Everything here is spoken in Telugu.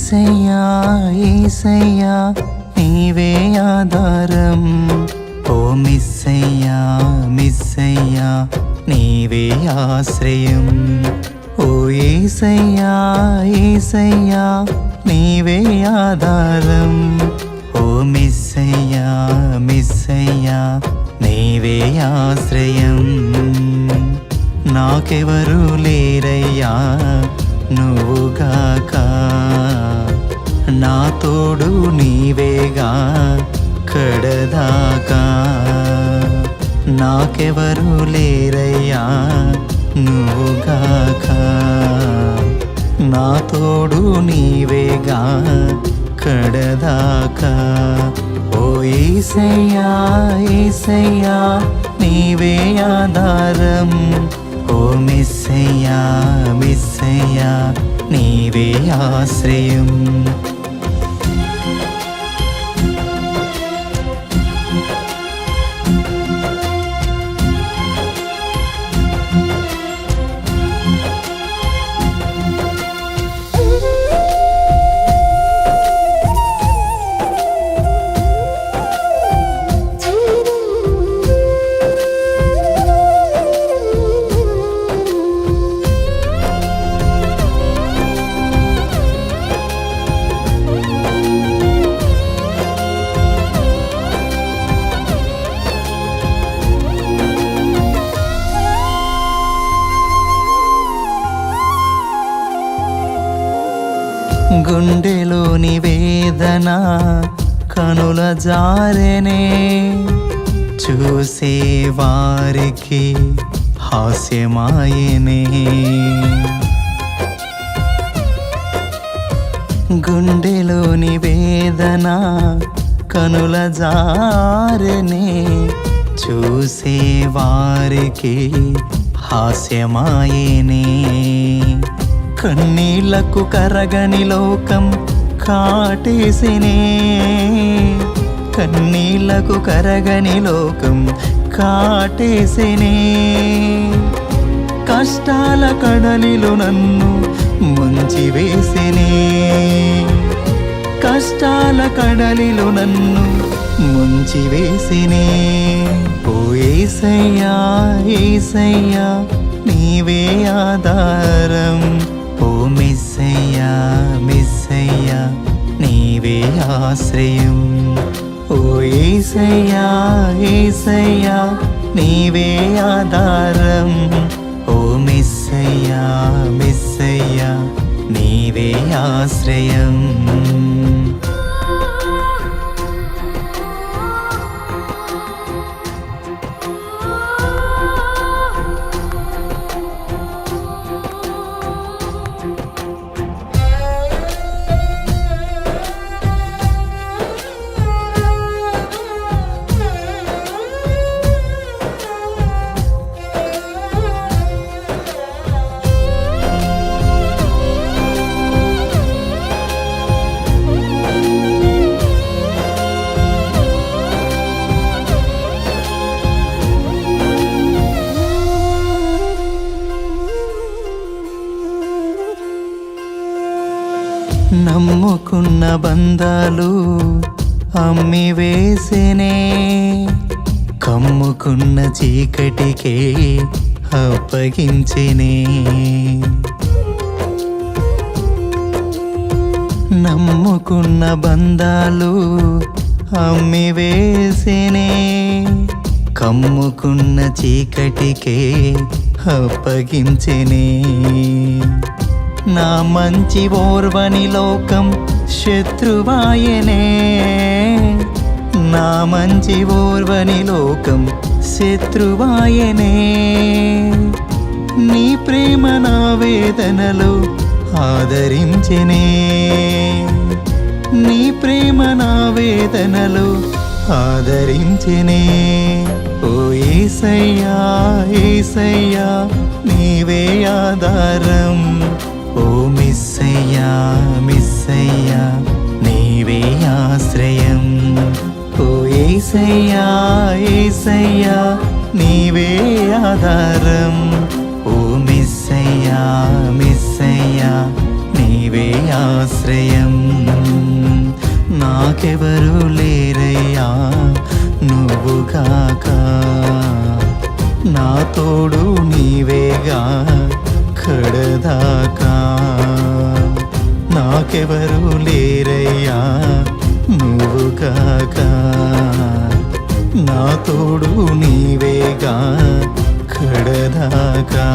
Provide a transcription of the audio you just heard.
యేసయ్యా యేసయ్యా నీవే ఆధారం, ఓ మిస్సయ్యా మిస్సయ్యా నీవే ఆశ్రయం, ఓ యేసయ్యా యేసయ్యా నీవే ఆధారం, ఓ మిస్సయ్యా మిస్సయ్యా నీవే ఆశ్రయం. నాకెవరు లేరయ్యా నువ్వుగాక, నా తోడు నీవేగా కడదాకా. నాకెవరు లేరయ్యా నువ్వుగాక, నా తోడు నీవేగా కడదాకా. ఓ యేసయ్యా యేసయ్యా నీవే ఆధారం, ఓ మిస్సయ్యా మిస్సయ్యా నీవే ఆశ్రయం. గుండెలోని వేదన కనుల జారెనే, చూసే వారికి హాస్యమాయనే. గుండెలోని వేదన కనుల జారెనే, చూసే వారికి హాస్యమాయనే. కన్నీళ్లకు కరగని లోకం కాటేసినే, కన్నీళ్లకు కరగని లోకం కాటేసినే. కష్టాల కడలిలో నన్ను ముంచివేసినే, కష్టాల కడలిలో నన్ను ముంచివేసినే. ఓ యేసయ్యా యేసయ్యా నీవే ఆధారం, ఓ మిస్సయ్యా మిస్సయ్యా నీవే ఆశ్రయం, ఓ యేసయ్యా యేసయ్యా నీవే ఆధారం, ఓ మిస్సయ్యా మిస్సయ్యా నీవే ఆశ్రయం. నమ్ముకున్న బంధాలు అమ్మివేసినే, కమ్ముకున్న చీకటికే అప్పగించినే. నమ్ముకున్న బంధాలు అమ్మివేసినే, కమ్ముకున్న చీకటికే అప్పగించినే. నా మంచి ఓర్వని లోకం శత్రువాయనే, నా మంచి ఓర్వని లోకం శత్రువాయనే. నీ ప్రేమ నా వేదనలో ఆదరించెనే, నీ ప్రేమ నా వేదనలో ఆదరించెనే. ఓ యేసయ్యా యేసయ్యా నీవే ఆధారం, ఓ మిస్సయ్యా మిస్సయ్యా నీవే ఆశ్రయం, ఓ యేసయ్యా యేసయ్యా నీవే ఆధారం, ఓ మిస్సయ్యా మిస్సయ్యా నీవే నీవే ఆశ్రయం. నాకెవరు లేరయ్యా నువ్వు కాక, నా తోడు నీవేగా కడదాకా. నాకెవరు లేరయ్యా నువ్వు కాక, నా తోడు నీవేగా కడదాకా.